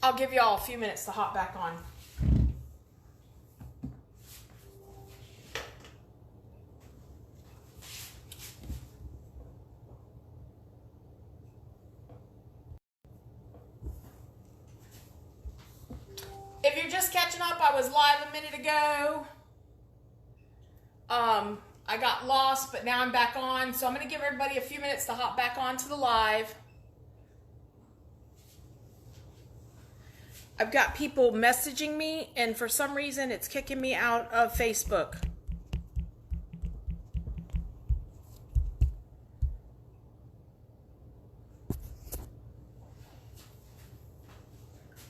I'll give y'all a few minutes to hop back on. If you're just catching up, I was live a minute ago. I got lost, but now I'm back on. So I'm going to give everybody a few minutes to hop back onto the live. I've got people messaging me, and for some reason, it's kicking me out of Facebook.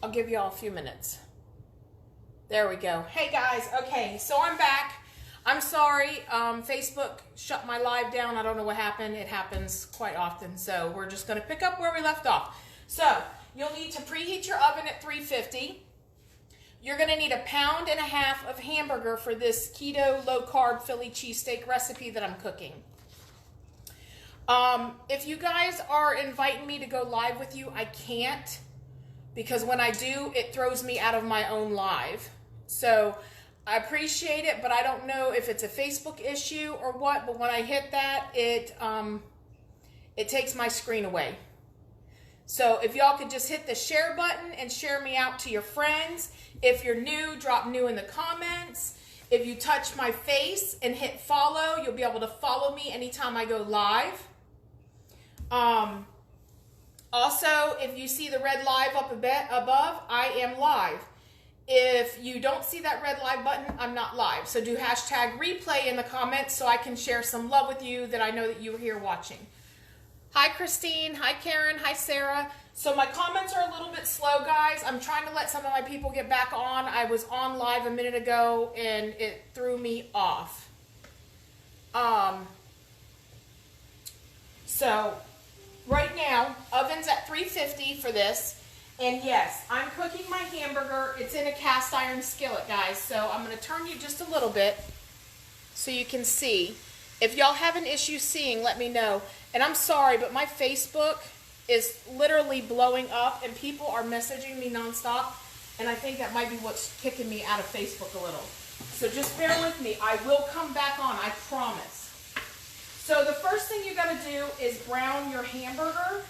I'll give y'all a few minutes. There we go. Hey guys, okay, so I'm back. I'm sorry, Facebook shut my live down. I don't know what happened. It happens quite often, so we're just going to pick up where we left off. So, you'll need to preheat your oven at 350. You're going to need 1.5 pounds of hamburger for this keto low-carb Philly cheesesteak recipe that I'm cooking. If you guys are inviting me to go live with you, I can't, because when I do, it throws me out of my own live. So I appreciate it, but I don't know if it's a Facebook issue or what, but when I hit that, it takes my screen away. So if y'all could just hit the share button and share me out to your friends. If you're new, drop new in the comments. If you touch my face and hit follow, you'll be able to follow me anytime I go live. Also, if you see the red live up a bit above, I am live. If you don't see that red live button, I'm not live. So do hashtag replay in the comments so I can share some love with you that I know that you are here watching. Hi, Christine. Hi, Karen. Hi, Sarah. So my comments are a little bit slow, guys. I'm trying to let some of my people get back on. I was on live a minute ago, and it threw me off. So right now, oven's at 350 for this. And yes, I'm cooking my hamburger. It's in a cast iron skillet, guys. So I'm going to turn you just a little bit so you can see. If y'all have an issue seeing, let me know. And I'm sorry, but my Facebook is literally blowing up, and people are messaging me nonstop. And I think that might be what's kicking me out of Facebook a little. So just bear with me. I will come back on, I promise. So the first thing you got to do is brown your hamburger.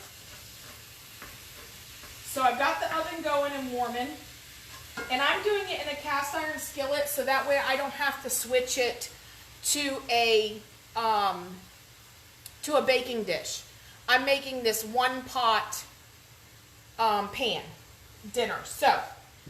So I've got the oven going and warming, and I'm doing it in a cast iron skillet so that way I don't have to switch it to a baking dish. I'm making this one pot pan dinner. So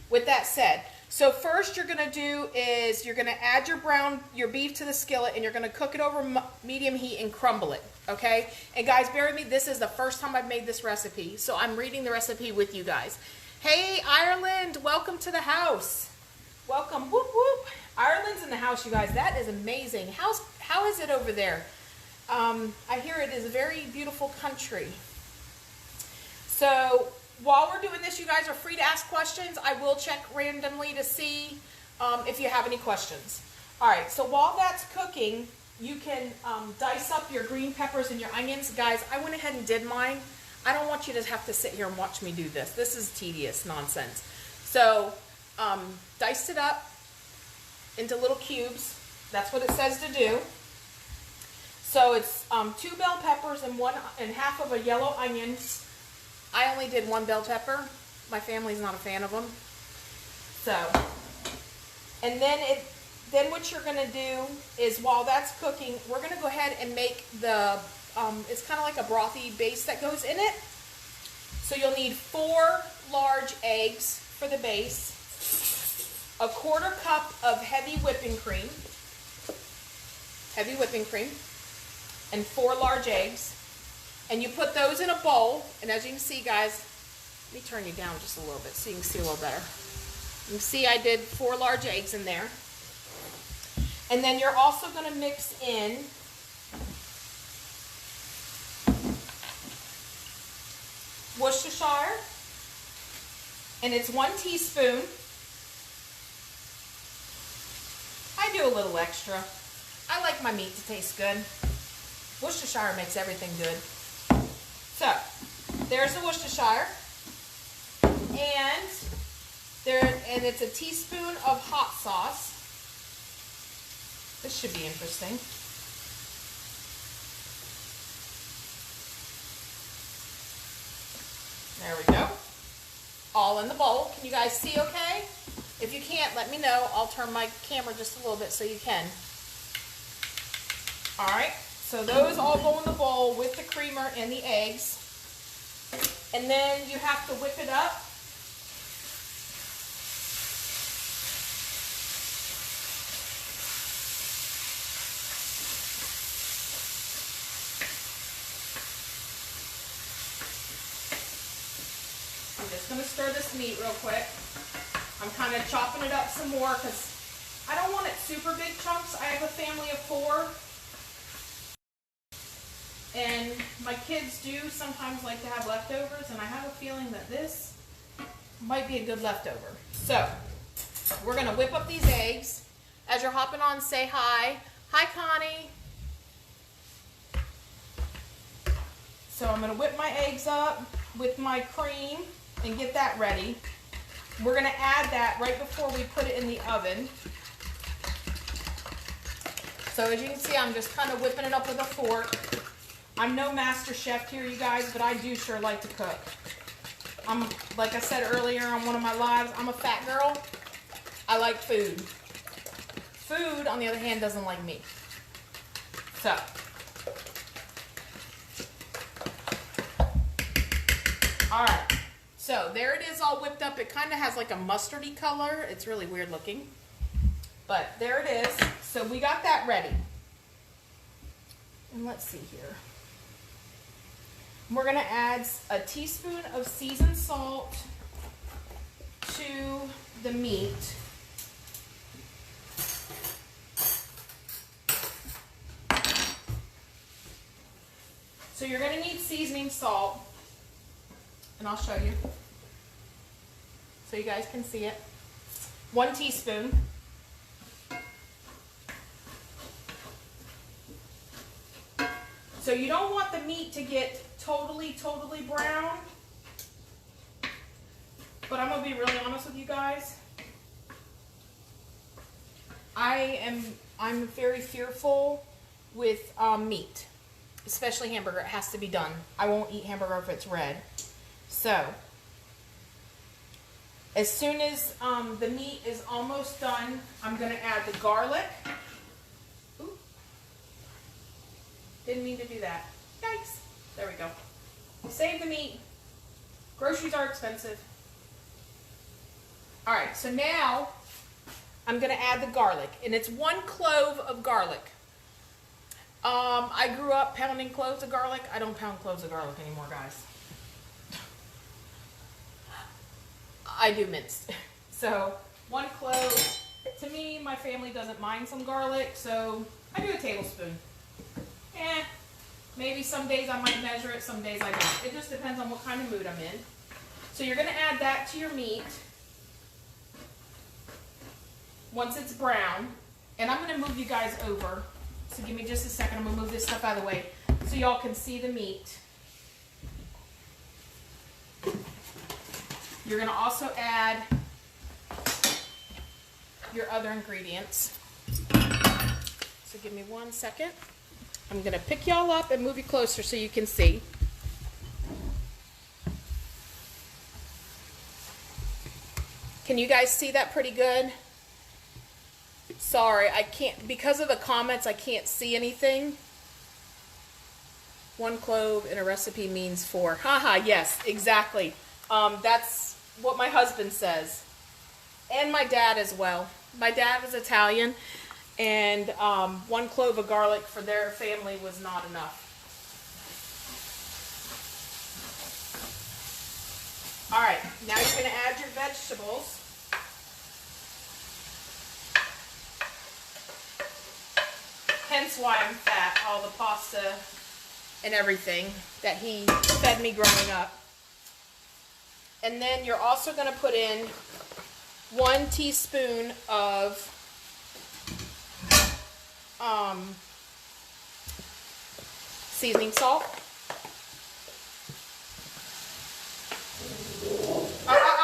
with that said, so first you're going to do is you're going to add your beef to the skillet, and you're going to cook it over medium heat and crumble it, okay? And guys, bear with me, this is the first time I've made this recipe, so I'm reading the recipe with you guys. Hey, Ireland, welcome to the house. Welcome, whoop, whoop. Ireland's in the house, you guys. That is amazing. How is it over there? I hear it is a very beautiful country. So while we're doing this, you guys are free to ask questions. I will check randomly to see if you have any questions. All right, so while that's cooking, you can dice up your green peppers and your onions. Guys, I went ahead and did mine. I don't want you to have to sit here and watch me do this. This is tedious nonsense. So diced it up into little cubes. That's what it says to do. So it's 2 bell peppers and half of a yellow onion. I only did 1 bell pepper. My family's not a fan of them. So, and then what you're going to do is while that's cooking, we're going to go ahead and make the, it's kind of like a brothy base that goes in it. So you'll need 4 large eggs for the base, 1/4 cup of heavy whipping cream, and 4 large eggs. And you put those in a bowl, and as you can see, guys, let me turn you down just a little bit so you can see a little better. You can see I did 4 large eggs in there. And then you're also going to mix in Worcestershire, and it's 1 teaspoon. I do a little extra. I like my meat to taste good. Worcestershire makes everything good. So, there's the Worcestershire. And And it's a teaspoon of hot sauce. This should be interesting. There we go. All in the bowl. Can you guys see okay? If you can't, let me know. I'll turn my camera just a little bit so you can. All right. So those all go in the bowl with the creamer and the eggs. And then you have to whip it up. I'm just going to stir this meat real quick. I'm kind of chopping it up some more because I don't want it super big chunks. I have a family of 4. And my kids do sometimes like to have leftovers, and I have a feeling that this might be a good leftover. So, we're going to whip up these eggs. As you're hopping on, say hi. Hi, Connie. So I'm going to whip my eggs up with my cream and get that ready. We're going to add that right before we put it in the oven. So as you can see, I'm just kind of whipping it up with a fork. I'm no master chef here, you guys, but I do sure like to cook. Like I said earlier on one of my lives, I'm a fat girl. I like food. Food, on the other hand, doesn't like me. So. All right. So there it is all whipped up. It kind of has like a mustardy color. It's really weird looking. But there it is. So we got that ready. And let's see here. We're going to add a teaspoon of seasoned salt to the meat. So you're going to need seasoning salt, and I'll show you so you guys can see it. 1 teaspoon. So you don't want the meat to get totally brown, but I'm going to be really honest with you guys. I'm very fearful with meat, especially hamburger. It has to be done. I won't eat hamburger if it's red. So as soon as the meat is almost done, I'm going to add the garlic. Ooh. Didn't mean to do that. Yikes. There we go. Save the meat. Groceries are expensive. All right, so now I'm going to add the garlic, and it's 1 clove of garlic. I grew up pounding cloves of garlic. I don't pound cloves of garlic anymore, guys. I do minced. So 1 clove. To me, my family doesn't mind some garlic, so I do a tablespoon. Maybe some days I might measure it, some days I don't. It just depends on what kind of mood I'm in. So you're going to add that to your meat once it's brown. And I'm going to move you guys over. So give me just a second. I'm going to move this stuff out of the way so y'all can see the meat. You're going to also add your other ingredients. So give me 1 second. I'm going to pick y'all up and move you closer so you can see. Can you guys see that pretty good? Sorry, I can't, because of the comments, I can't see anything. 1 clove in a recipe means 4. Haha, yes, exactly. That's what my husband says. And my dad as well. My dad was Italian. And 1 clove of garlic for their family was not enough. All right, now you're going to add your vegetables. Hence why I'm fat, all the pasta and everything that he fed me growing up. And then you're also going to put in 1 teaspoon of seasoning salt.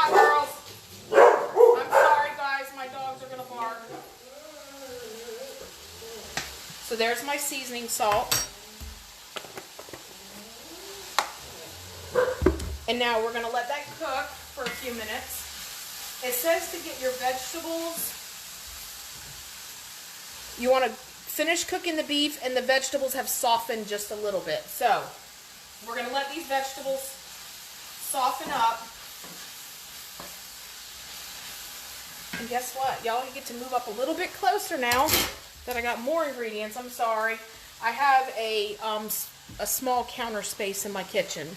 Girls. So there's my seasoning salt. And now we're going to let that cook for a few minutes. It says to get your vegetables, you want to finish cooking the beef and the vegetables have softened just a little bit. So we're going to let these vegetables soften up. And guess what? Y'all get to move up a little bit closer now that I got more ingredients. I'm sorry. I have a small counter space in my kitchen.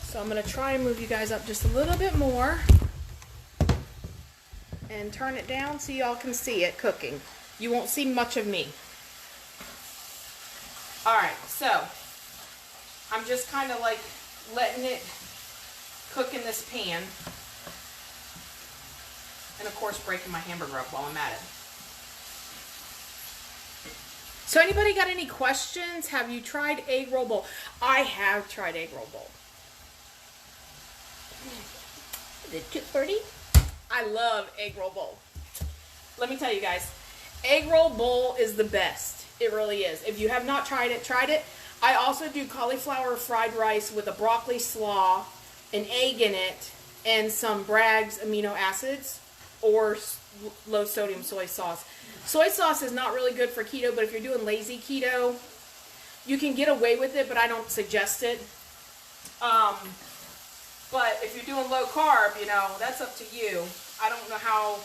So I'm going to try and move you guys up just a little bit more. And turn it down so y'all can see it cooking. You won't see much of me. Alright, so I'm just kind of like letting it cook in this pan. And of course breaking my hamburger up while I'm at it. So anybody got any questions? Have you tried egg roll bowl? I have tried egg roll bowl. Is it too pretty? I love egg roll bowl. Let me tell you guys, egg roll bowl is the best. It really is. If you have not tried it, I also do cauliflower fried rice with a broccoli slaw, an egg in it, and some Bragg's amino acids or low sodium soy sauce. Soy sauce is not really good for keto, but if you're doing lazy keto, you can get away with it, but I don't suggest it. But if you're doing low carb, you know, that's up to you. I don't know how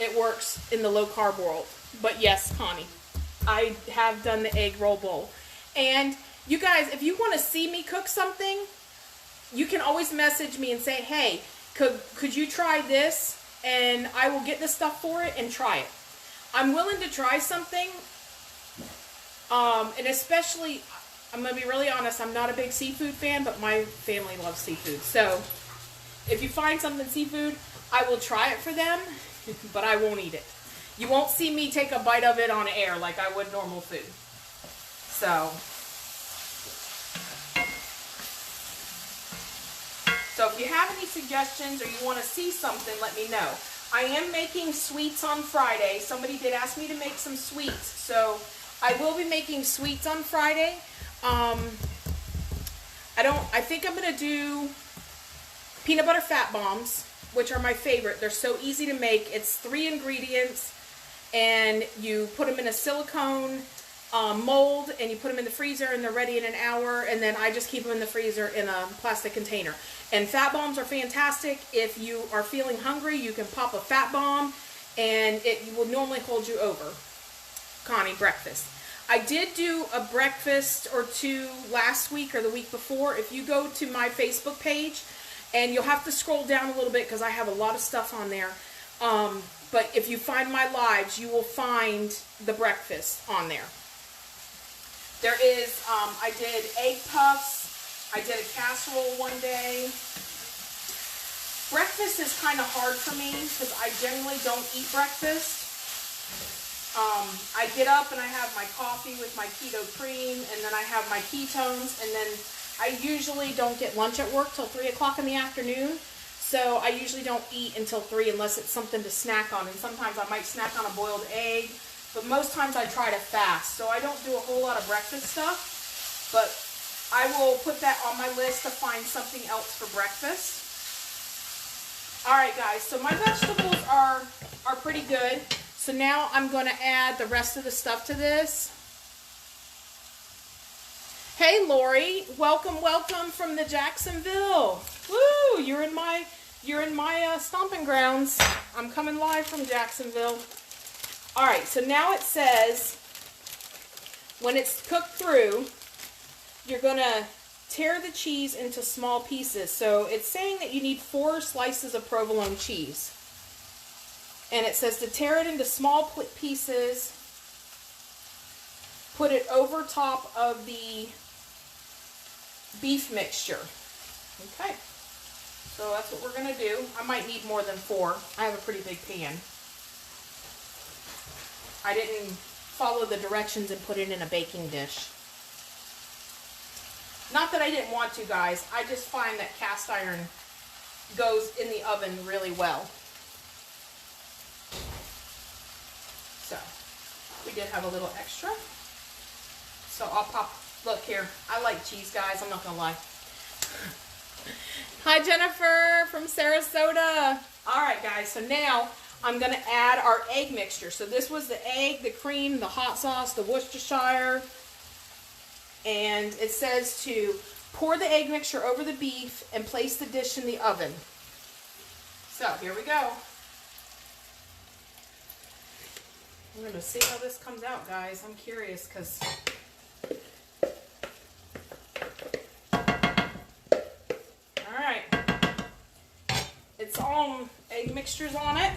it works in the low carb world. But yes, Connie, I have done the egg roll bowl. And you guys, if you want to see me cook something, you can always message me and say, hey, could you try this? And I will get the stuff for it and try it. I'm willing to try something. And especially, I'm going to be really honest, I'm not a big seafood fan, but my family loves seafood. So, if you find something seafood, I will try it for them, but I won't eat it. You won't see me take a bite of it on air like I would normal food. So if you have any suggestions or you want to see something, let me know. I am making sweets on Friday. Somebody did ask me to make some sweets, so I will be making sweets on Friday. I think I'm going to do peanut butter fat bombs, which are my favorite. They're so easy to make. It's 3 ingredients, and you put them in a silicone mold, and you put them in the freezer, and they're ready in an hour, and then I just keep them in the freezer in a plastic container. And fat bombs are fantastic. If you are feeling hungry, you can pop a fat bomb, and it will normally hold you over. Connie, breakfast. I did do a breakfast or two last week or the week before. If you go to my Facebook page, and you'll have to scroll down a little bit because I have a lot of stuff on there. But if you find my lives, you will find the breakfast on there. There is, I did egg puffs. I did a casserole one day. Breakfast is kind of hard for me because I generally don't eat breakfast. I get up and I have my coffee with my keto cream, and then I have my ketones, and then I usually don't get lunch at work till 3 o'clock in the afternoon. So I usually don't eat until 3 unless it's something to snack on. And sometimes I might snack on a boiled egg. But most times I try to fast. So I don't do a whole lot of breakfast stuff. But I will put that on my list to find something else for breakfast. Alright guys, so my vegetables are pretty good. So now I'm going to add the rest of the stuff to this. Hey Lori, welcome from the Jacksonville. Woo, you're in my stomping grounds. I'm coming live from Jacksonville. All right, so now it says when it's cooked through, you're gonna tear the cheese into small pieces. So it's saying that you need 4 slices of provolone cheese, and it says to tear it into small pieces. Put it over top of the beef mixture. Okay, so that's what we're going to do. I might need more than 4. I have a pretty big pan. I didn't follow the directions and put it in a baking dish. Not that I didn't want to, guys. I just find that cast iron goes in the oven really well. So, We did have a little extra. So I'll pop, look here. I like cheese, guys. I'm not going to lie. Hi, Jennifer from Sarasota. All right, guys. So now I'm going to add our egg mixture. So this was the egg, the cream, the hot sauce, the Worcestershire. And it says to pour the egg mixture over the beef and place the dish in the oven. So here we go. We're going to see how this comes out, guys. I'm curious because alright. It's all egg mixtures on it.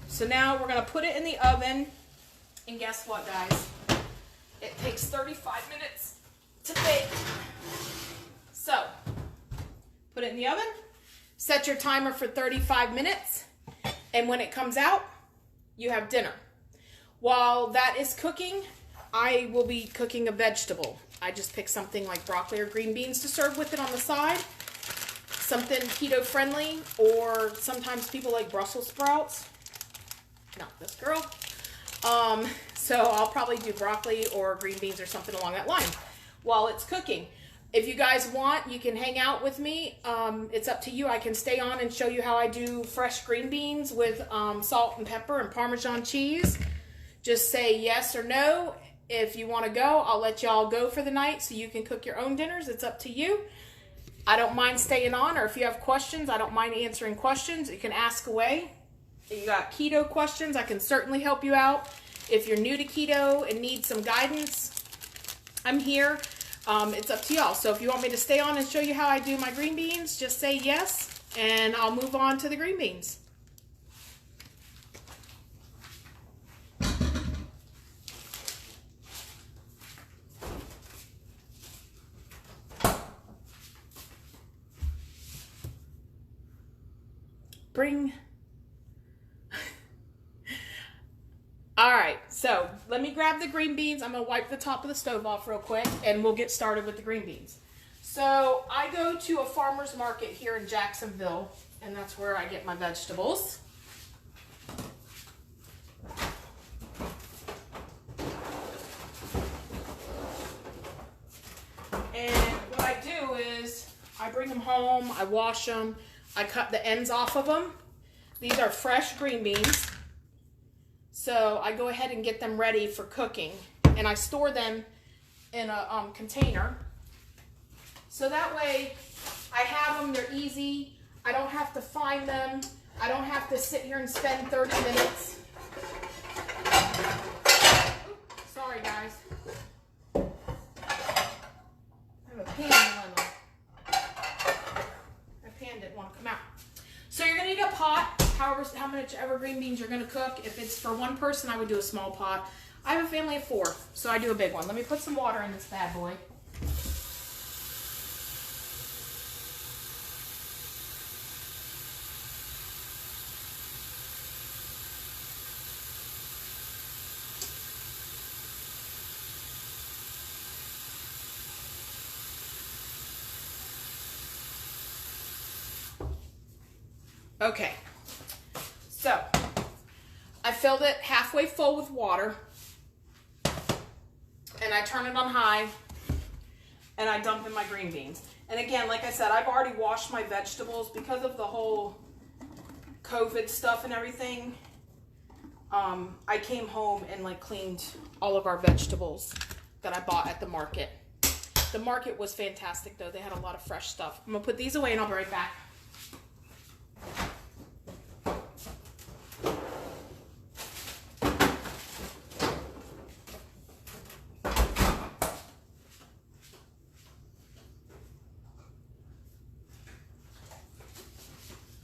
So now we're going to put it in the oven. And guess what, guys? It takes 35 minutes to bake. So, put it in the oven. Set your timer for 35 minutes. And when it comes out, you have dinner. While that is cooking, I will be cooking a vegetable. I just picked something like broccoli or green beans to serve with it on the side. Something keto friendly, or sometimes people like Brussels sprouts. Not this girl. So I'll probably do broccoli or green beans or something along that line while it's cooking. If you guys want, you can hang out with me. It's up to you. I can stay on and show you how I do fresh green beans with salt and pepper and Parmesan cheese. Just say yes or no. If you want to go, I'll let y'all go for the night so you can cook your own dinners. It's up to you. I don't mind staying on, or if you have questions, I don't mind answering questions. You can ask away. If you got keto questions, I can certainly help you out. If you're new to keto and need some guidance, I'm here. It's up to y'all. So if you want me to stay on and show you how I do my green beans, just say yes, and I'll move on to the green beans. All right, so let me grab the green beans. I'm gonna wipe the top of the stove off real quick and we'll get started with the green beans. So I go to a farmer's market here in Jacksonville, and that's where I get my vegetables. And what I do is I bring them home, I wash them, I cut the ends off of them. These are fresh green beans. So I go ahead and get them ready for cooking, and I store them in a container. So that way I have them, they're easy. I don't have to find them. I don't have to sit here and spend 30 minutes. Oops, sorry guys. I have a pan dilemma. My pan didn't want to come out. So you're going to need a pot, how much ever green beans you're going to cook. If it's for one person, I would do a small pot. I have a family of 4, so I do a big one. Let me put some water in this bad boy. Okay, so I filled it halfway full with water, and I turn it on high, and I dump in my green beans. And again, like I said, I've already washed my vegetables because of the whole COVID stuff and everything. I came home and like cleaned all of our vegetables that I bought at the market. The market was fantastic though. They had a lot of fresh stuff. I'm gonna put these away and I'll be right back.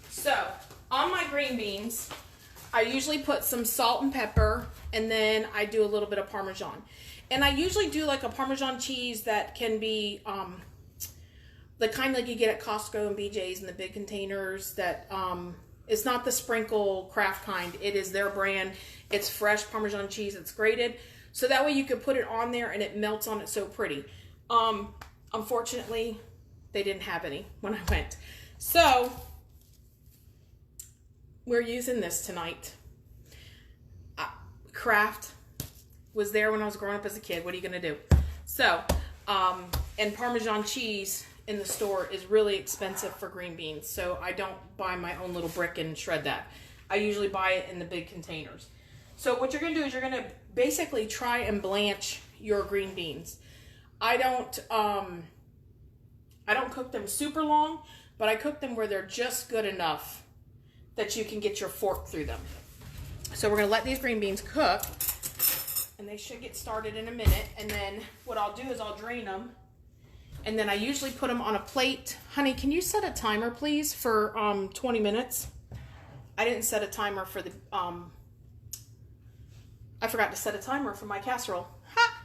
So, on my green beans, I usually put some salt and pepper, and then I do a little bit of Parmesan. And I usually do like a Parmesan cheese that can be the kind like you get at Costco and BJ's in the big containers that it's not the sprinkle craft kind. It is their brand. It's fresh Parmesan cheese. It's grated. So that way you could put it on there and it melts on it so pretty. Unfortunately, they didn't have any when I went. So we're using this tonight. Kraft was there when I was growing up as a kid. What are you going to do? So, and Parmesan cheese in the store is really expensive for green beans. So I don't buy my own little brick and shred that. I usually buy it in the big containers. So what you're going to do is you're going to basically try and blanch your green beans. I don't cook them super long, but I cook them where they're just good enough that you can get your fork through them. So we're going to let these green beans cook, and they should get started in a minute. And then what I'll do is I'll drain them, and then I usually put them on a plate. Honey, can you set a timer, please, for 20 minutes? I didn't set a timer for the, I forgot to set a timer for my casserole. Ha!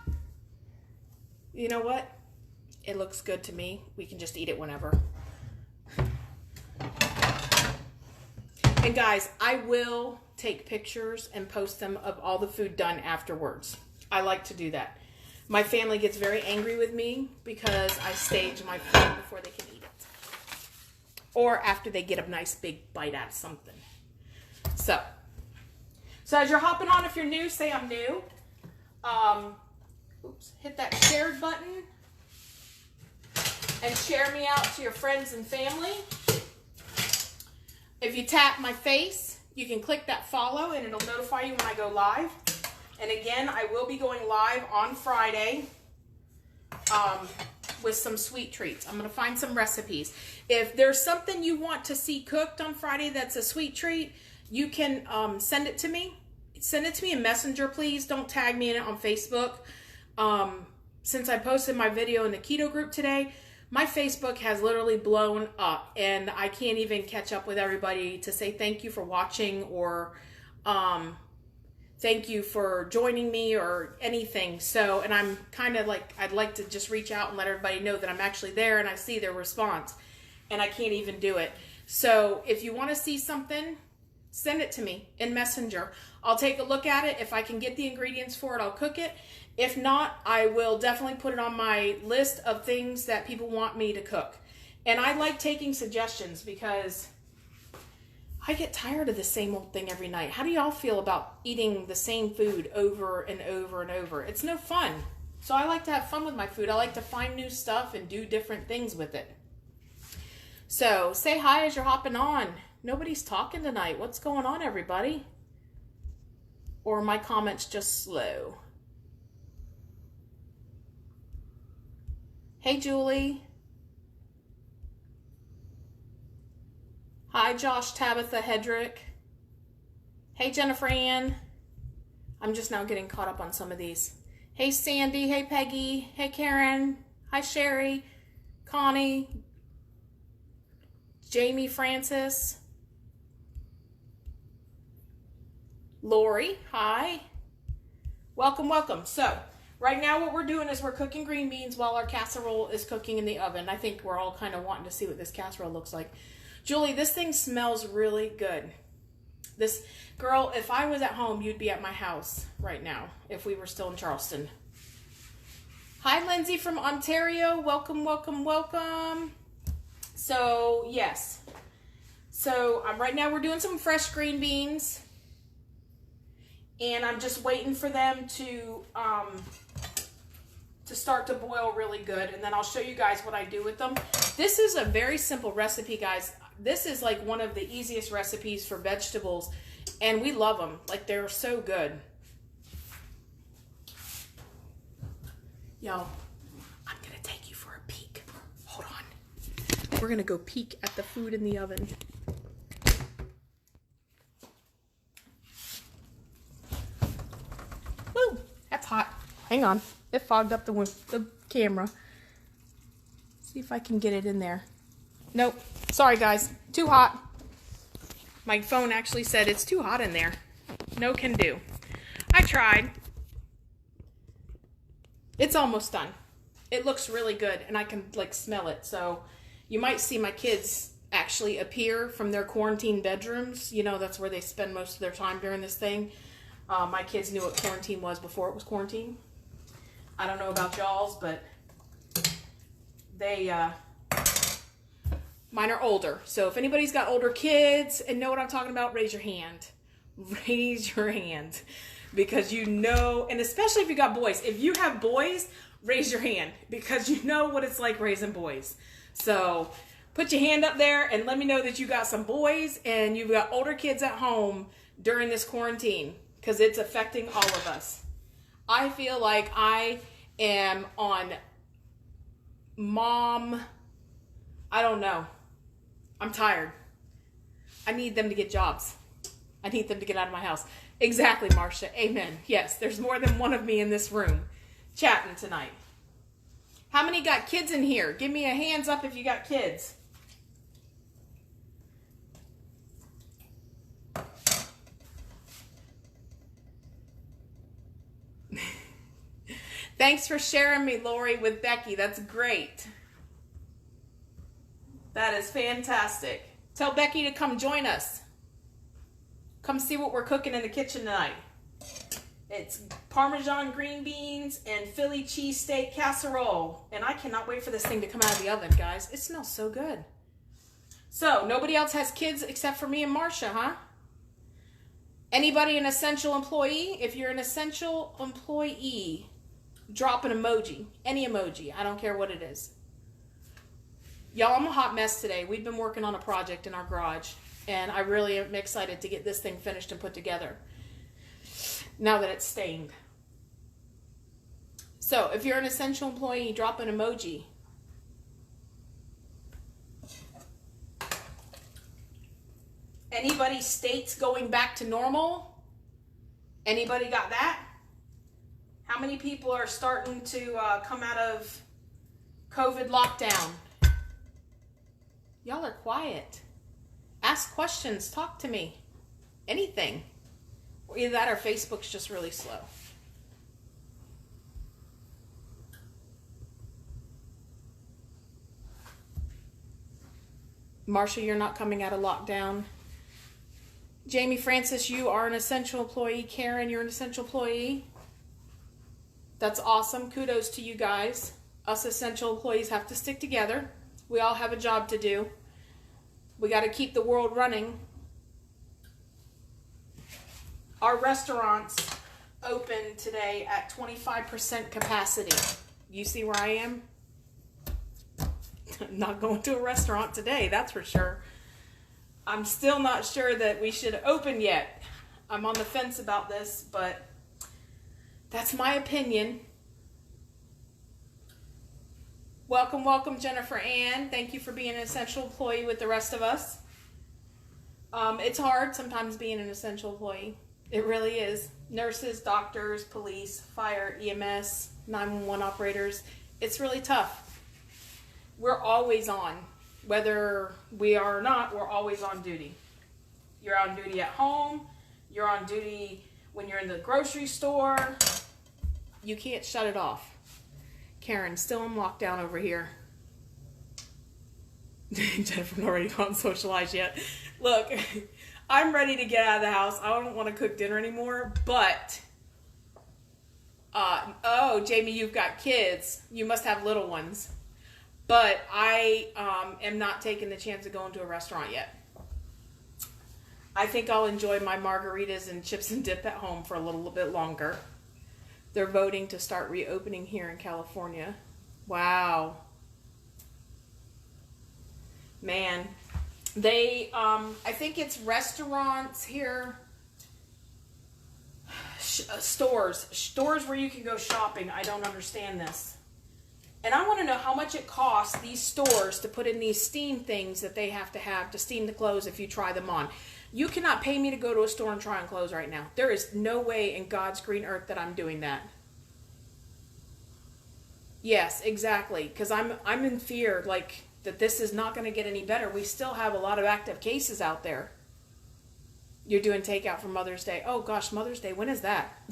You know what? It looks good to me. We can just eat it whenever. And guys, I will take pictures and post them of all the food done afterwards. I like to do that. My family gets very angry with me because I stage my food before they can eat it. Or after they get a nice big bite out of something. So as you're hopping on, if you're new, say I'm new. Oops, hit that shared button. And share me out to your friends and family. If you tap my face, you can click that follow and it'll notify you when I go live. And again, I will be going live on Friday with some sweet treats. I'm going to find some recipes. If there's something you want to see cooked on Friday that's a sweet treat, you can send it to me. Send it to me in Messenger, please. Don't tag me in it on Facebook. Since I posted my video in the keto group today, my Facebook has literally blown up, and I can't even catch up with everybody to say thank you for watching or thank you for joining me or anything. So, and I'm kind of like, I'd like to just reach out and let everybody know that I'm actually there and I see their response, and I can't even do it. So if you want to see something, send it to me in Messenger. I'll take a look at it. If I can get the ingredients for it, I'll cook it. If not, I will definitely put it on my list of things that people want me to cook. And I like taking suggestions because I get tired of the same old thing every night. How do y'all feel about eating the same food over and over and over? It's no fun. So I like to have fun with my food. I like to find new stuff and do different things with it. So say hi as you're hopping on. Nobody's talking tonight. What's going on, everybody? Or are my comments just slow? Hey, Julie. Hi, Josh, Tabitha, Hedrick. Hey, Jennifer Ann. I'm just now getting caught up on some of these. Hey, Sandy. Hey, Peggy. Hey, Karen. Hi, Sherry. Connie. Jamie Francis. Lori. Hi. Welcome, welcome. So, right now what we're doing is we're cooking green beans while our casserole is cooking in the oven. I think we're all kind of wanting to see what this casserole looks like. Julie, this thing smells really good. This, girl, if I was at home, you'd be at my house right now if we were still in Charleston. Hi, Lindsay from Ontario. Welcome, welcome, welcome. So, yes. So, right now we're doing some fresh green beans. And I'm just waiting for them to start to boil really good. And then I'll show you guys what I do with them. This is a very simple recipe, guys. This is like one of the easiest recipes for vegetables. And we love them. Like, they're so good. Y'all, I'm going to take you for a peek. Hold on. We're going to go peek at the food in the oven. Woo! That's hot. Hang on. It fogged up the camera. See if I can get it in there. Nope. Sorry, guys. Too hot. My phone actually said it's too hot in there. No can do. I tried. It's almost done. It looks really good, and I can like smell it. So you might see my kids actually appear from their quarantine bedrooms. You know, that's where they spend most of their time during this thing. My kids knew what quarantine was before it was quarantine. I don't know about y'all's, but they, mine are older. So if anybody's got older kids and know what I'm talking about, raise your hand. Raise your hand. because you know, and especially if you got boys. If you have boys, raise your hand because you know what it's like raising boys. So put your hand up there and let me know that you got some boys and you've got older kids at home during this quarantine, because it's affecting all of us. I feel like I am on mom, I don't know. I'm tired. I need them to get jobs. I need them to get out of my house. Exactly, Marcia. Amen. Yes, there's more than one of me in this room chatting tonight. How many got kids in here? Give me a hands up if you got kids. Thanks for sharing me, Lori, with Becky. That's great. That is fantastic. Tell Becky to come join us. Come see what we're cooking in the kitchen tonight. It's Parmesan green beans and Philly cheesesteak casserole. And I cannot wait for this thing to come out of the oven, guys. It smells so good. So, nobody else has kids except for me and Marcia, huh? Anybody an essential employee? If you're an essential employee, drop an emoji. Any emoji. I don't care what it is. Y'all, I'm a hot mess today. We've been working on a project in our garage, and I really am excited to get this thing finished and put together now that it's stained. So, if you're an essential employee, drop an emoji. Anybody states going back to normal? Anybody got that? How many people are starting to come out of COVID lockdown? Y'all are quiet. Ask questions. Talk to me. Anything. Or either that or Facebook's just really slow. Marcia, you're not coming out of lockdown. Jamie Francis, you are an essential employee. Karen, you're an essential employee. That's awesome. Kudos to you guys. Us essential employees have to stick together. We all have a job to do. We got to keep the world running. Our restaurants open today at 25% capacity. You see where I am? I'm not going to a restaurant today, that's for sure. I'm still not sure that we should open yet. I'm on the fence about this, but that's my opinion. Welcome, welcome, Jennifer Ann. Thank you for being an essential employee with the rest of us. It's hard sometimes being an essential employee. It really is. Nurses, doctors, police, fire, EMS, 911 operators. It's really tough. We're always on. Whether we are or not, we're always on duty. You're on duty at home. You're on duty when you're in the grocery store. You can't shut it off. Karen, still in lockdown over here. Jennifer, not ready to go out and socialize yet. Look, I'm ready to get out of the house. I don't want to cook dinner anymore, but, oh, Jamie, you've got kids. You must have little ones. But I am not taking the chance of going to a restaurant yet. I think I'll enjoy my margaritas and chips and dip at home for a little bit longer. They're voting to start reopening here in California. Wow. Man. They, I think it's restaurants here. Stores where you can go shopping. I don't understand this. And I want to know how much it costs these stores to put in these steam things that they have to steam the clothes if you try them on. You cannot pay me to go to a store and try on clothes right now. There is no way in God's green earth that I'm doing that. Yes, exactly. Because I'm in fear, like, that this is not going to get any better. We still have a lot of active cases out there. You're doing takeout for Mother's Day. Oh, gosh, Mother's Day. When is that?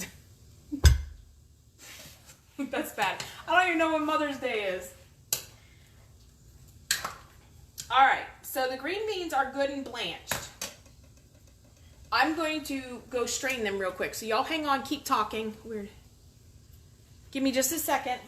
That's bad. I don't even know when Mother's Day is. All right. So the green beans are good and blanched. I'm going to go strain them real quick. So y'all hang on, keep talking. Weird. Give me just a second.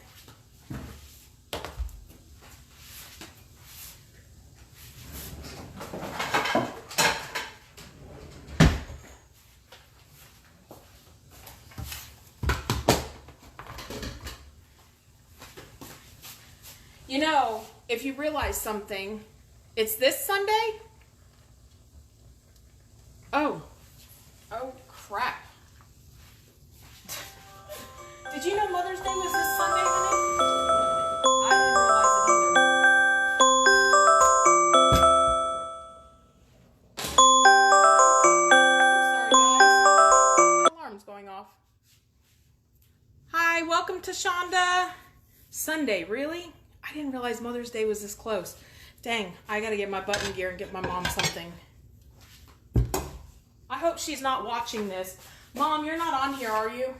You know, if you realize something, it's this Sunday. Oh crap. Did you know Mother's Day was this Sunday, honey? I didn't realize it either. I'm sorry, guys. My alarm's going off. Hi, welcome to Shonda. Sunday, really? I didn't realize Mother's Day was this close. Dang, I gotta get my button gear and get my mom something. I hope she's not watching this. Mom, you're not on here, are you?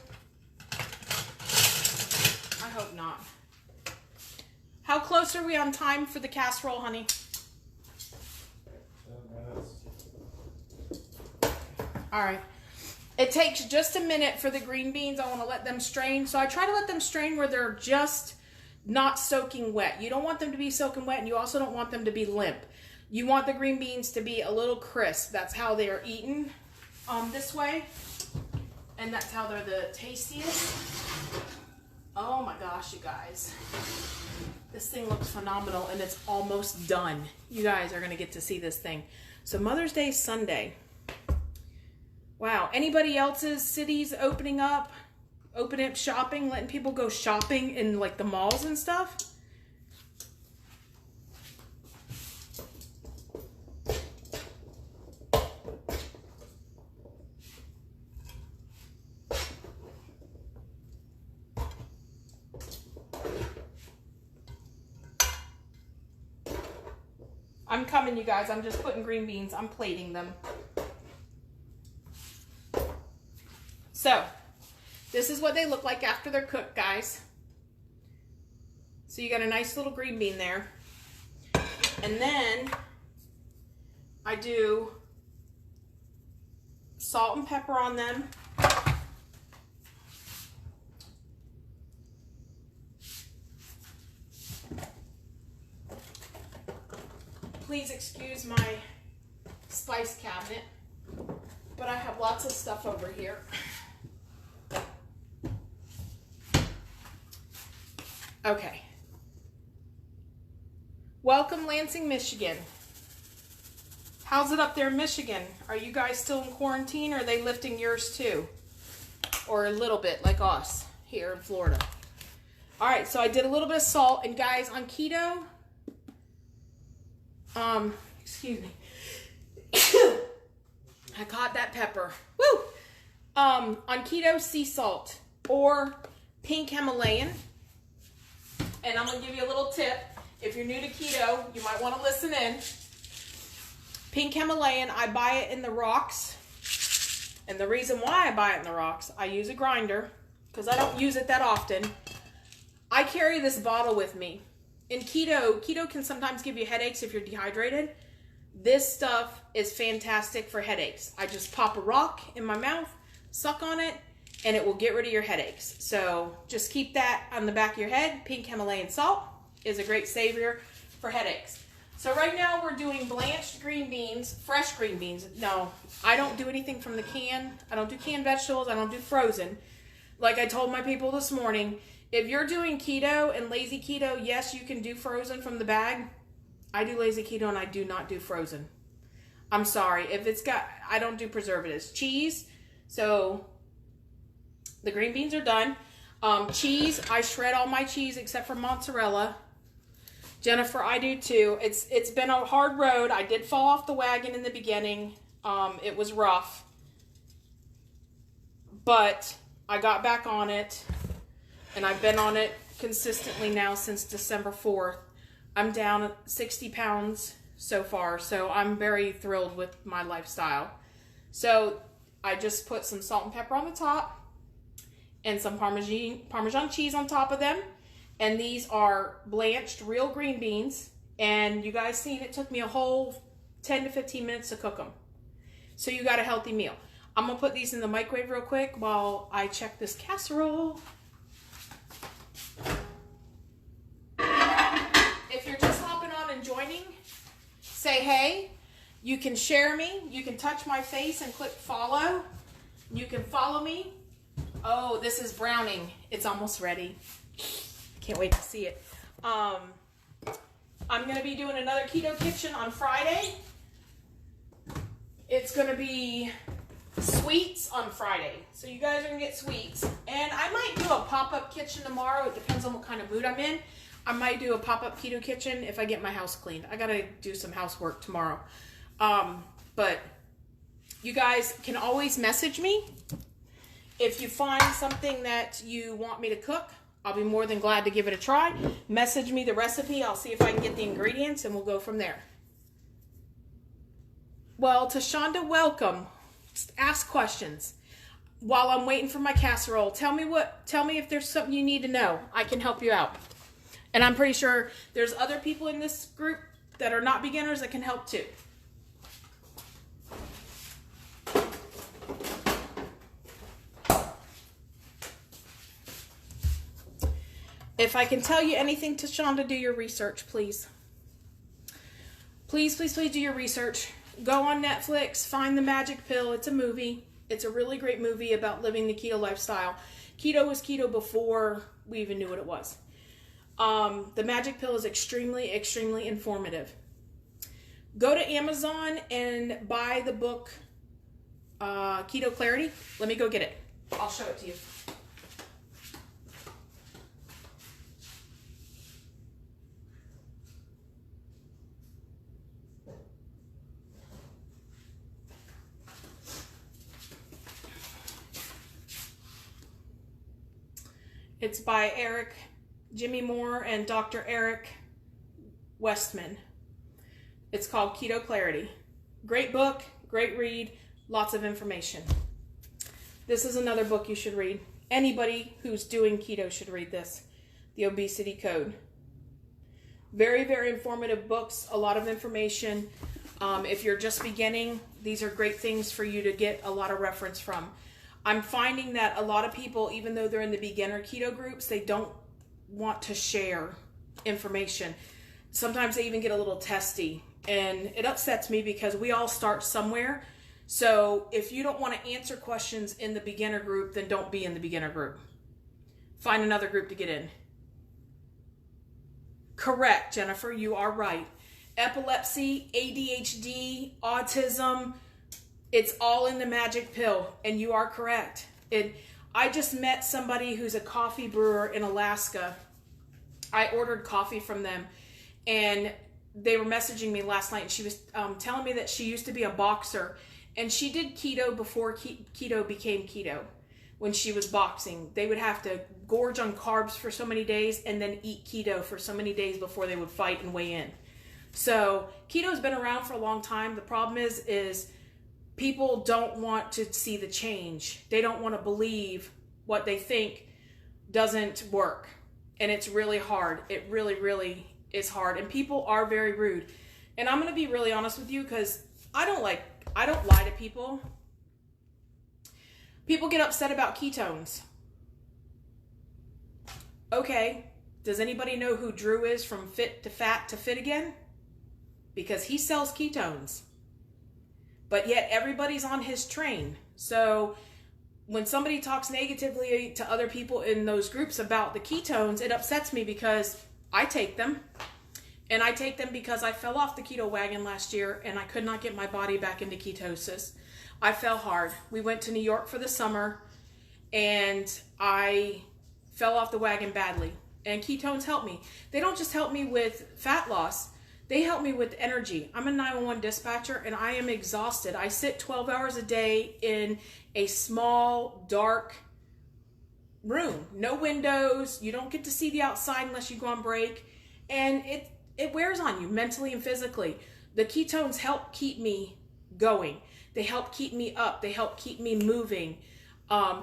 I hope not. How close are we on time for the casserole, honey? 7 minutes. All right. It takes just a minute for the green beans. I want to let them strain. So I try to let them strain where they're just not soaking wet. You don't want them to be soaking wet, and you also don't want them to be limp. You want the green beans to be a little crisp. That's how they are eaten this way. And that's how they're the tastiest. Oh my gosh, you guys. This thing looks phenomenal, and it's almost done. You guys are going to get to see this thing. So Mother's Day is Sunday. Wow. Anybody else's cities opening up shopping, letting people go shopping in like the malls and stuff? I'm coming, you guys. I'm just putting green beans. I'm plating them. So, this is what they look like after they're cooked, guys. So you got a nice little green bean there. And then I do salt and pepper on them. Please excuse my spice cabinet, but I have lots of stuff over here. Okay. Welcome, Lansing, Michigan. How's it up there in Michigan? Are you guys still in quarantine, or are they lifting yours too? Or a little bit like us here in Florida. All right, so I did a little bit of salt, and guys, on keto, excuse me. I caught that pepper. Woo! On keto, sea salt or pink Himalayan. And I'm going to give you a little tip. If you're new to keto, you might want to listen in. Pink Himalayan, I buy it in the rocks. And the reason why I buy it in the rocks, I use a grinder because I don't use it that often. I carry this bottle with me. In keto can sometimes give you headaches if you're dehydrated. This stuff is fantastic for headaches. I just pop a rock in my mouth, suck on it, and it will get rid of your headaches. So just keep that on the back of your head. Pink Himalayan salt is a great savior for headaches. So right now we're doing blanched green beans, fresh green beans. No, I don't do anything from the can. I don't do canned vegetables. I don't do frozen. Like I told my people this morning, if you're doing keto and lazy keto, yes, you can do frozen from the bag. I do lazy keto and I do not do frozen. I'm sorry. If it's got, I don't do preservatives. Cheese, so the green beans are done. Cheese, I shred all my cheese except for mozzarella. Jennifer, I do too. It's been a hard road. I did fall off the wagon in the beginning. It was rough. But I got back on it. And I've been on it consistently now since December 4th. I'm down 60 pounds so far. So I'm very thrilled with my lifestyle. So I just put some salt and pepper on the top. And some Parmesan cheese on top of them. And these are blanched real green beans. And you guys seen it took me a whole 10 to 15 minutes to cook them. So you got a healthy meal. I'm going to put these in the microwave real quick while I check this casserole. If you're just hopping on and joining, say hey. You can share me. You can touch my face and click follow. You can follow me. Oh, this is browning. It's almost ready. Can't wait to see it. I'm going to be doing another keto kitchen on Friday. It's going to be sweets on Friday. So you guys are going to get sweets. And I might do a pop-up kitchen tomorrow. It depends on what kind of mood I'm in. I might do a pop-up keto kitchen if I get my house cleaned. I got to do some housework tomorrow. But you guys can always message me. If you find something that you want me to cook, I'll be more than glad to give it a try. Message me the recipe. I'll see if I can get the ingredients and we'll go from there. Well, Tashonda, welcome. Just ask questions. While I'm waiting for my casserole, tell me if there's something you need to know. I can help you out. And I'm pretty sure there's other people in this group that are not beginners that can help too. If I can tell you anything, Tashonda, do your research, please. Please, please, please do your research. Go on Netflix, find The Magic Pill. It's a movie. It's a really great movie about living the keto lifestyle. Keto was keto before we even knew what it was. The Magic Pill is extremely, extremely informative. Go to Amazon and buy the book Keto Clarity. Let me go get it. I'll show it to you. It's by Jimmy Moore and Dr. Eric Westman. It's called Keto Clarity. Great book, great read, lots of information. This is another book you should read. Anybody who's doing keto should read this, The Obesity Code. Very, very informative books, a lot of information. If you're just beginning, these are great things for you to get a lot of reference from. I'm finding that a lot of people, even though they're in the beginner keto groups, they don't want to share information. Sometimes they even get a little testy, and it upsets me because we all start somewhere. So if you don't want to answer questions in the beginner group, then don't be in the beginner group. Find another group to get in. Correct, Jennifer, you are right. Epilepsy, ADHD, autism, it's all in the Magic Pill, and you are correct. I just met somebody who's a coffee brewer in Alaska. I ordered coffee from them, and they were messaging me last night, and she was telling me that she used to be a boxer, and she did keto before keto became keto. When she was boxing, they would have to gorge on carbs for so many days and then eat keto for so many days before they would fight and weigh in. So keto's been around for a long time. The problem is people don't want to see the change. They don't want to believe what they think doesn't work. And it's really hard. It really, really is hard. And people are very rude. And I'm going to be really honest with you because I don't lie to people. People get upset about ketones. Okay, does anybody know who Drew is from Fit to Fat to Fit Again? Because he sells ketones. But yet everybody's on his train. So when somebody talks negatively to other people in those groups about the ketones, it upsets me because I take them. And I take them because I fell off the keto wagon last year and I could not get my body back into ketosis. I fell hard. We went to New York for the summer and I fell off the wagon badly. And ketones help me. They don't just help me with fat loss. They help me with energy. I'm a 911 dispatcher and I am exhausted. I sit 12 hours a day in a small, dark room. No windows. You don't get to see the outside unless you go on break. And it wears on you mentally and physically. The ketones help keep me going. They help keep me up. They help keep me moving.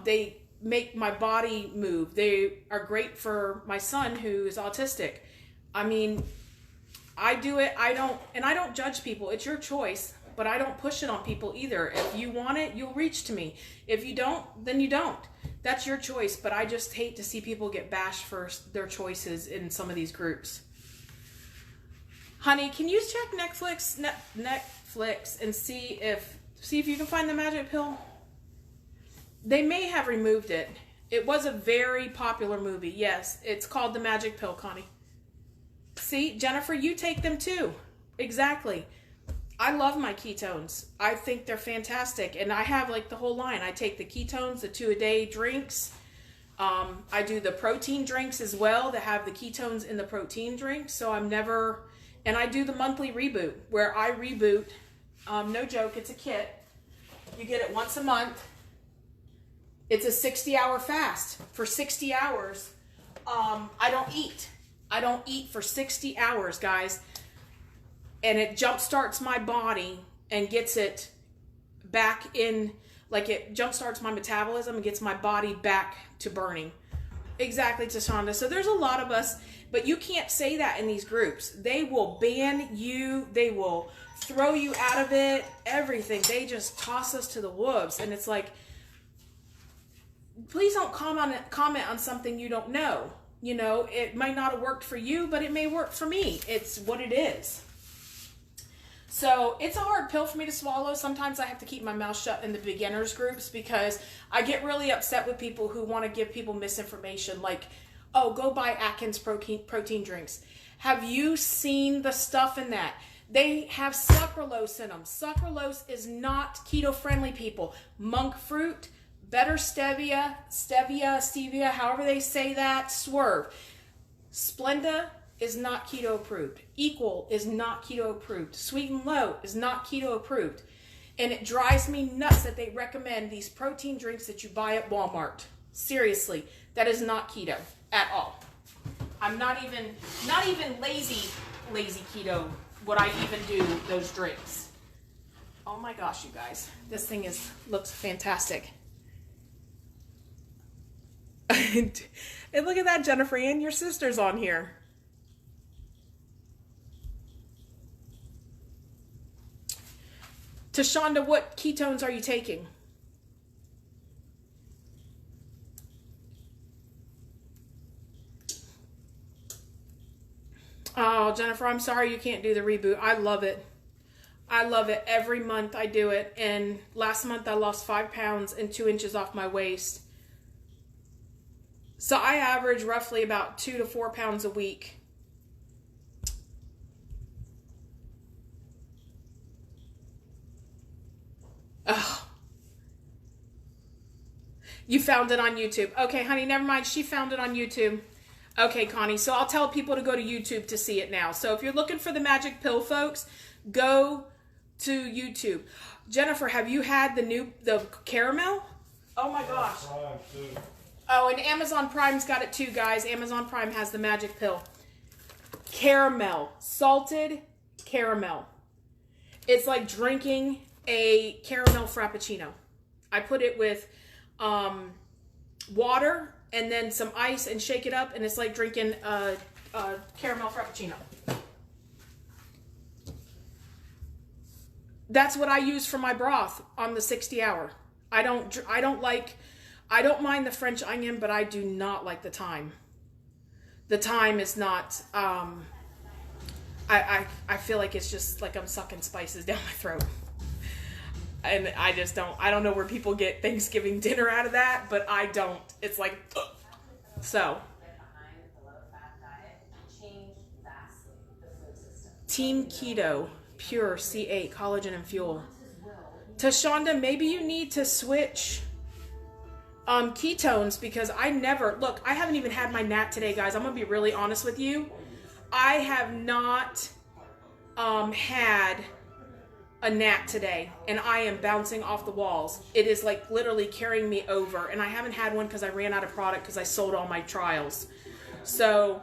They make my body move. They are great for my son who is autistic. I mean, I do it. I don't judge people. It's your choice, but I don't push it on people either. If you want it, you'll reach to me. If you don't, then you don't. That's your choice, but I just hate to see people get bashed for their choices in some of these groups. Honey, can you check Netflix and see if you can find the Magic Pill? They may have removed it. It was a very popular movie. Yes, it's called The Magic Pill, Connie. See, Jennifer, you take them too. Exactly. I love my ketones. I think they're fantastic. And I have like the whole line. I take the ketones, the 2-a-day drinks. I do the protein drinks as well that have the ketones in the protein drink. So I'm never, and I do the monthly reboot where I reboot. No joke, it's a kit. You get it once a month. It's a 60-hour fast. For 60 hours, I don't eat. I don't eat for 60 hours, guys. And it jumpstarts my body and gets it back in, like it jumpstarts my metabolism and gets my body back to burning. Exactly, Tashonda. So there's a lot of us, but you can't say that in these groups. They will ban you. They will throw you out of it. Everything. They just toss us to the wolves. And it's like, please don't comment on something you don't know. You know, it might not have worked for you, but it may work for me. It's what it is. So it's a hard pill for me to swallow. Sometimes I have to keep my mouth shut in the beginners groups because I get really upset with people who want to give people misinformation like, oh, go buy Atkins protein drinks. Have you seen the stuff in that? They have sucralose in them. Sucralose is not keto friendly, people. Monk fruit, better stevia, however they say that, Swerve. Splenda is not keto approved. Equal is not keto approved. Sweet and Low is not keto approved. And it drives me nuts that they recommend these protein drinks that you buy at Walmart. Seriously, that is not keto at all. I'm not even lazy keto would I even do those drinks. Oh my gosh, you guys. This thing looks fantastic. And look at that, Jennifer Ann, your sister's on here. Tashonda, what ketones are you taking? Oh, Jennifer, I'm sorry you can't do the reboot. I love it. I love it. Every month I do it. And last month I lost 5 pounds and 2 inches off my waist. So I average roughly about 2 to 4 pounds a week. Oh. You found it on YouTube. Okay, honey, never mind. She found it on YouTube. Okay, Connie, so I'll tell people to go to YouTube to see it now. So if you're looking for the magic pill, folks, go to YouTube. Jennifer, have you had the caramel? Oh my gosh. Oh, and Amazon Prime's got it too, guys. Amazon Prime has the magic pill. Caramel. Salted caramel. It's like drinking a caramel frappuccino. I put it with water and then some ice and shake it up, and it's like drinking a caramel frappuccino. That's what I use for my broth on the 60-hour. I don't mind the French onion, but I do not like the thyme. The thyme is not, I feel like it's just like I'm sucking spices down my throat. And I don't know where people get Thanksgiving dinner out of that, but I don't. It's like, ugh. So. Team Keto, Pure, C8, Collagen and Fuel. Tashonda, maybe you need to switch ketones because I haven't even had my nat today, guys. I'm going to be really honest with you. I have not had a nat today, and I am bouncing off the walls. It is like literally carrying me over, and I haven't had one because I ran out of product because I sold all my trials. So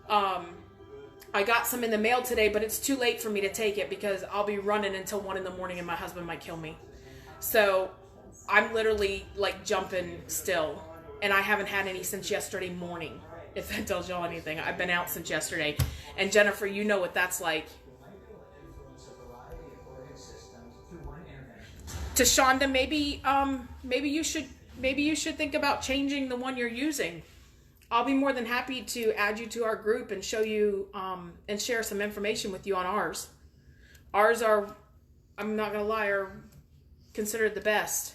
I got some in the mail today, but it's too late for me to take it because I'll be running until 1 in the morning and my husband might kill me. So I'm literally like jumping still, and I haven't had any since yesterday morning, if that tells y'all anything. I've been out since yesterday, and Jennifer, you know what that's like. Tashonda, maybe you should think about changing the one you're using. I'll be more than happy to add you to our group and show you and share some information with you on ours. Ours are, I'm not gonna lie, are considered the best.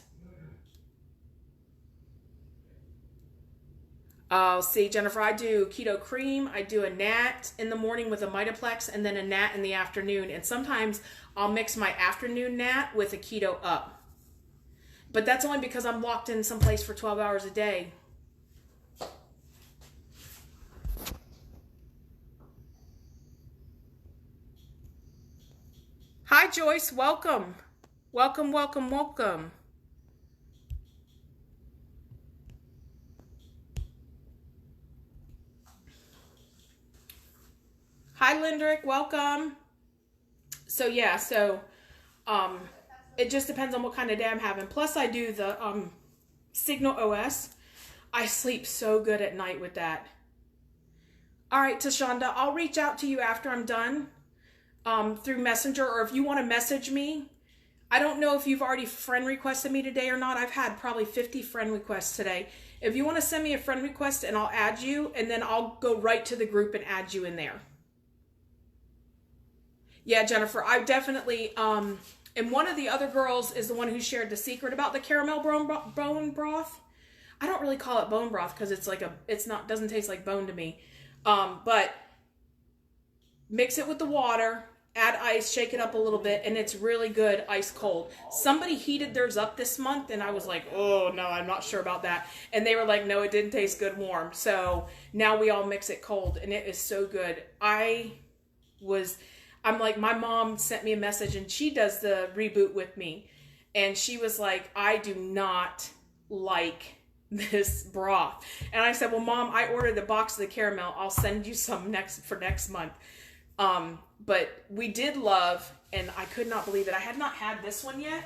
See, Jennifer, I do keto cream. I do a nat in the morning with a Mitoplex and then a nat in the afternoon. And sometimes I'll mix my afternoon nat with a keto up. But that's only because I'm locked in someplace for 12 hours a day. Hi, Joyce. Welcome. Welcome, welcome, welcome. Hi, Lindrick. Welcome. So, yeah, it just depends on what kind of day I'm having. Plus, I do the Signal OS. I sleep so good at night with that. All right, Tashonda, I'll reach out to you after I'm done through Messenger, or if you want to message me. I don't know if you've already friend requested me today or not. I've had probably 50 friend requests today. If you want to send me a friend request and I'll add you, and then I'll go right to the group and add you in there. Yeah, Jennifer, I definitely, and one of the other girls is the one who shared the secret about the caramel bone broth. I don't really call it bone broth because it's like doesn't taste like bone to me. But mix it with the water, add ice, shake it up a little bit, and it's really good ice cold. Somebody heated theirs up this month, and I was like, oh, no, I'm not sure about that. And they were like, no, it didn't taste good warm. So now we all mix it cold, and it is so good. I'm like, my mom sent me a message, and she does the reboot with me. And she was like, I do not like this broth. And I said, well, Mom, I ordered a box of the caramel. I'll send you some for next month. But we did love, and I could not believe it. I had not had this one yet.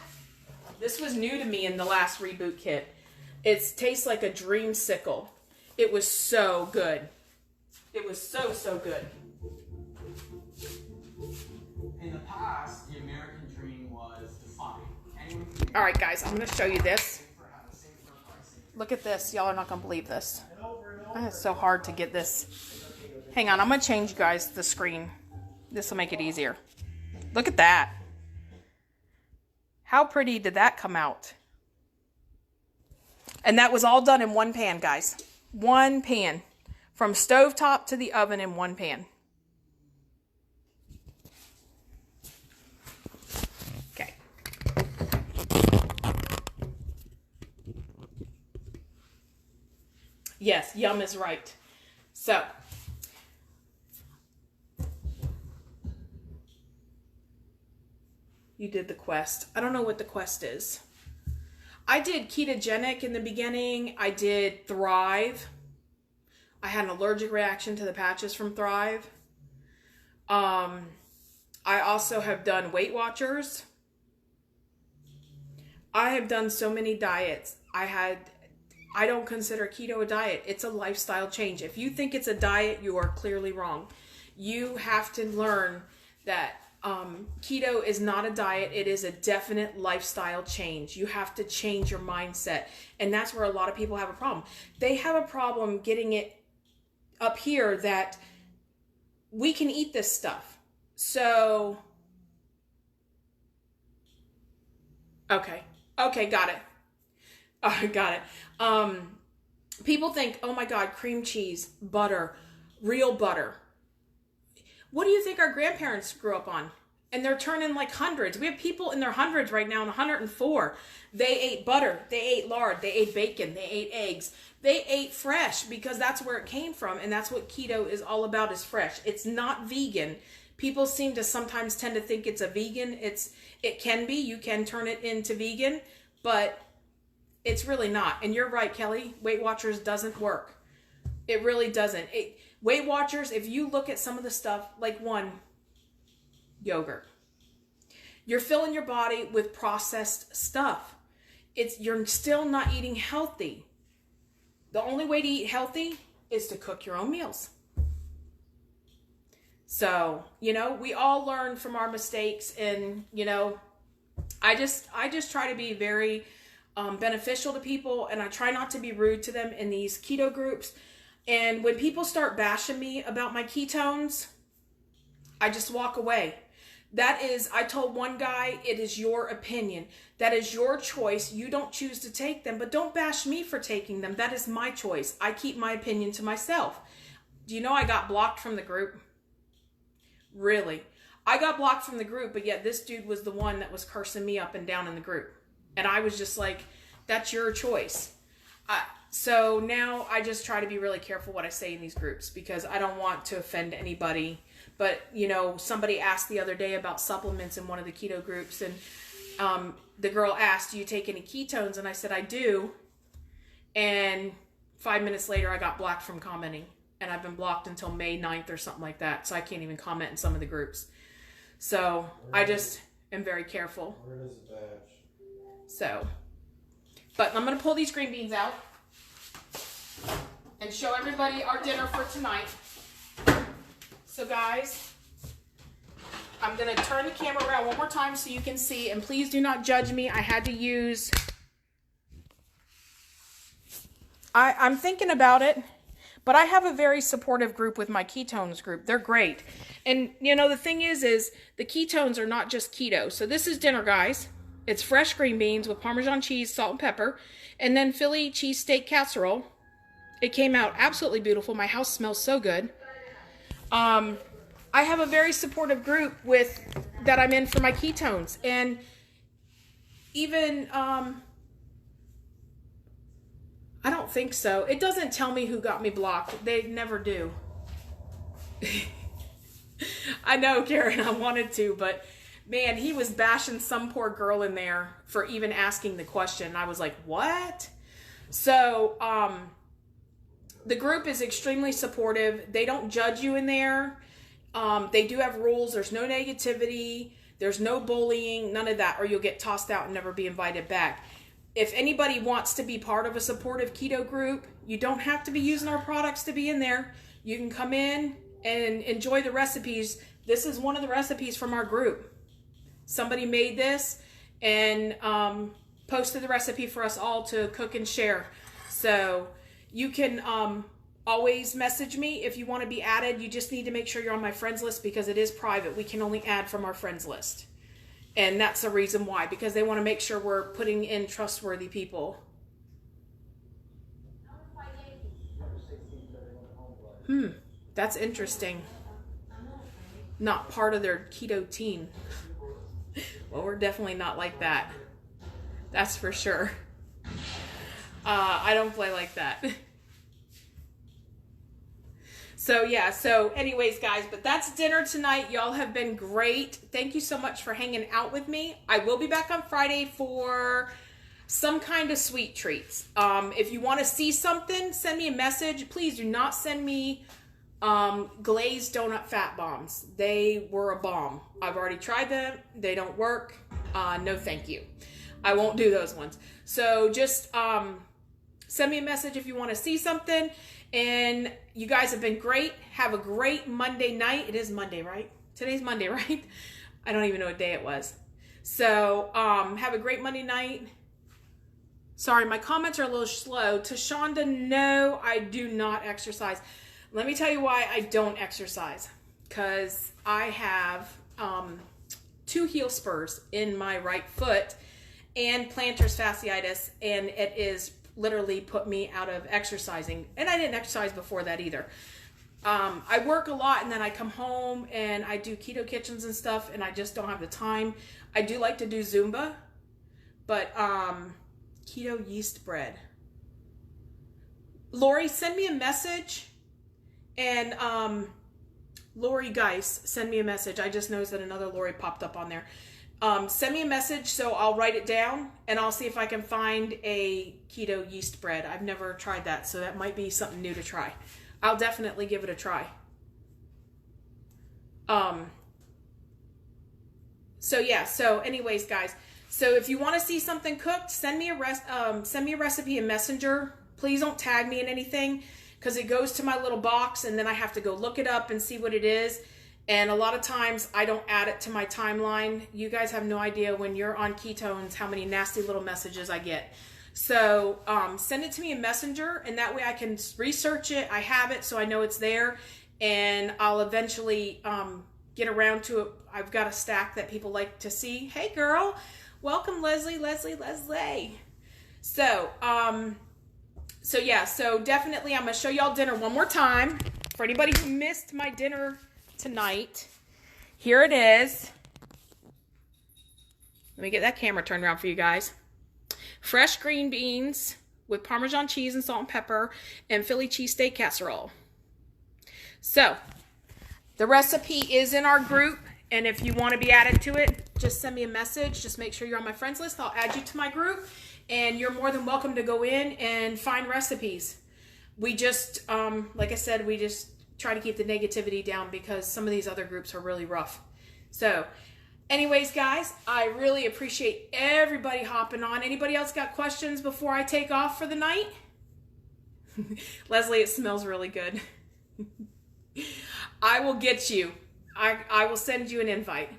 This was new to me in the last reboot kit. It tastes like a dreamsicle. It was so good. It was so, so good. In the past, the American dream was defined. All right, guys, I'm going to show you this. Look at this. Y'all are not going to believe this. It's so hard to get this. Hang on, I'm going to change you guys the screen. This will make it easier. Look at that. How pretty did that come out? And that was all done in one pan, guys. One pan. From stovetop to the oven in one pan. Okay. Yes, yum is right. So, you did the quest. I don't know what the quest is. I did ketogenic in the beginning. I did Thrive. I had an allergic reaction to the patches from Thrive. I also have done Weight Watchers. I have done so many diets. I don't consider keto a diet. It's a lifestyle change. If you think it's a diet, you are clearly wrong. You have to learn that keto is not a diet. It is a definite lifestyle change. You have to change your mindset. And that's where a lot of people have a problem. They have a problem getting it up here that we can eat this stuff. So, okay, got it. Got it. People think, oh my God, cream cheese, butter, real butter. What do you think our grandparents grew up on? And they're turning like hundreds. We have people in their hundreds right now, in 104. They ate butter, they ate lard, they ate bacon, they ate eggs. They ate fresh because that's where it came from. And that's what keto is all about, is fresh. It's not vegan. People seem to sometimes tend to think it's a vegan. It can be. You can turn it into vegan, but it's really not. And you're right, Kelly. Weight Watchers doesn't work. It really doesn't. Weight Watchers, if you look at some of the stuff, like yogurt. You're filling your body with processed stuff. You're still not eating healthy. The only way to eat healthy is to cook your own meals. So, we all learn from our mistakes, and, I just try to be very beneficial to people, and I try not to be rude to them in these keto groups. And when people start bashing me about my ketones, I just walk away. That is, I told one guy, it is your opinion. That is your choice. You don't choose to take them, but don't bash me for taking them. That is my choice. I keep my opinion to myself. Do you know I got blocked from the group? Really? I got blocked from the group, but yet this dude was the one that was cursing me up and down in the group. And I was just like, that's your choice. So now I just try to be really careful what I say in these groups because I don't want to offend anybody. But, you know, somebody asked the other day about supplements in one of the keto groups, and the girl asked, do you take any ketones? And I said, I do. And 5 minutes later, I got blocked from commenting. And I've been blocked until May 9th or something like that. So I can't even comment in some of the groups. So I just am very careful. Where does the badge? So, but I'm going to pull these green beans out and show everybody our dinner for tonight. So guys, I'm going to turn the camera around one more time so you can see, and please do not judge me. I had to use, I'm thinking about it, but I have a very supportive group with my ketones group. They're great. And you know, the thing is the ketones are not just keto. So this is dinner, guys. It's fresh green beans with Parmesan cheese, salt and pepper, and then Philly cheesesteak casserole. It came out absolutely beautiful. My house smells so good. I have a very supportive group that I'm in for my ketones, and even I don't think so. It doesn't tell me who got me blocked. They never do. I know, Karen, I wanted to, but man, he was bashing some poor girl in there for even asking the question. I was like, what? So, the group is extremely supportive. They don't judge you in there. They do have rules. There's no negativity. There's no bullying, none of that, or you'll get tossed out and never be invited back. If anybody wants to be part of a supportive keto group, you don't have to be using our products to be in there. You can come in and enjoy the recipes. This is one of the recipes from our group. Somebody made this and posted the recipe for us all to cook and share. So you can always message me if you want to be added. You just need to make sure you're on my friends list because it is private. We can only add from our friends list. And that's the reason why, because they want to make sure we're putting in trustworthy people. That's interesting. Not part of their keto team. Well, we're definitely not like that. That's for sure. I don't play like that. So yeah, so anyways, guys, but that's dinner tonight. Y'all have been great. Thank you so much for hanging out with me. I will be back on Friday for some kind of sweet treats. If you want to see something, send me a message. Please do not send me glazed donut fat bombs. They were a bomb. I've already tried them. They don't work. No, thank you. I won't do those ones. So just send me a message if you want to see something. And you guys have been great. Have a great Monday night. It is Monday, right? Today's Monday, right? I don't even know what day it was. So have a great Monday night. Sorry, my comments are a little slow. Tashonda, no, I do not exercise. Let me tell you why I don't exercise. Because I have 2 heel spurs in my right foot and plantar fasciitis, and it is literally put me out of exercising. And I didn't exercise before that either. I work a lot, and then I come home and I do keto kitchens and stuff, and I just don't have the time. I do like to do Zumba, but keto yeast bread. Lori, send me a message. And Lori Geis, send me a message. I just noticed that another Lori popped up on there. Send me a message so I'll write it down, and I'll see if I can find a keto yeast bread. I've never tried that, so that might be something new to try. I'll definitely give it a try. So yeah, so anyways, guys, so if you want to see something cooked, send me a recipe in Messenger. Please don't tag me in anything, because it goes to my little box, and then I have to go look it up and see what it is. And a lot of times I don't add it to my timeline. You guys have no idea when you're on ketones how many nasty little messages I get. So send it to me in Messenger, and that way I can research it. I have it, so I know it's there, and I'll eventually get around to it. I've got a stack that people like to see. Hey girl, welcome Leslie. So, so definitely I'm going to show y'all dinner one more time. For anybody who missed my dinner tonight, here it is. Let me get that camera turned around for you guys. Fresh green beans with Parmesan cheese and salt and pepper and Philly cheesesteak casserole. So, the recipe is in our group, and if you want to be added to it, just send me a message. Just make sure you're on my friends list. I'll add you to my group, and you're more than welcome to go in and find recipes. We just, like I said, we just try to keep the negativity down because some of these other groups are really rough. So, anyways, guys, I really appreciate everybody hopping on. Anybody else got questions before I take off for the night? Leslie, it smells really good. I will get you. I will send you an invite.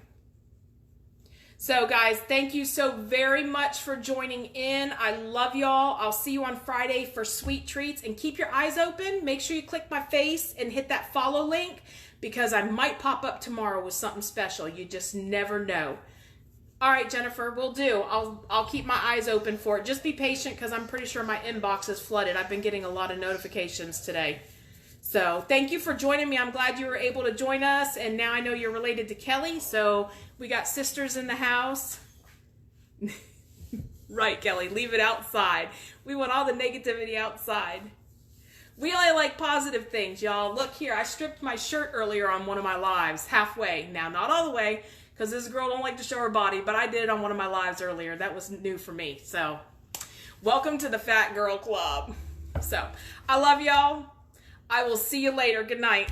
So, guys, thank you so very much for joining in. I love y'all. I'll see you on Friday for sweet treats. And keep your eyes open. Make sure you click my face and hit that follow link, because I might pop up tomorrow with something special. You just never know. All right, Jennifer, we'll do. I'll keep my eyes open for it. Just be patient, because I'm pretty sure my inbox is flooded. I've been getting a lot of notifications today. So thank you for joining me. I'm glad you were able to join us. And now I know you're related to Kelly. So we got sisters in the house. Right, Kelly, leave it outside. We want all the negativity outside. We only like positive things, y'all. Look here, I stripped my shirt earlier on one of my lives, halfway. Now, not all the way, because this girl don't like to show her body, but I did it on one of my lives earlier. That was new for me. So, welcome to the Fat Girl Club. So, I love y'all. I will see you later. Good night.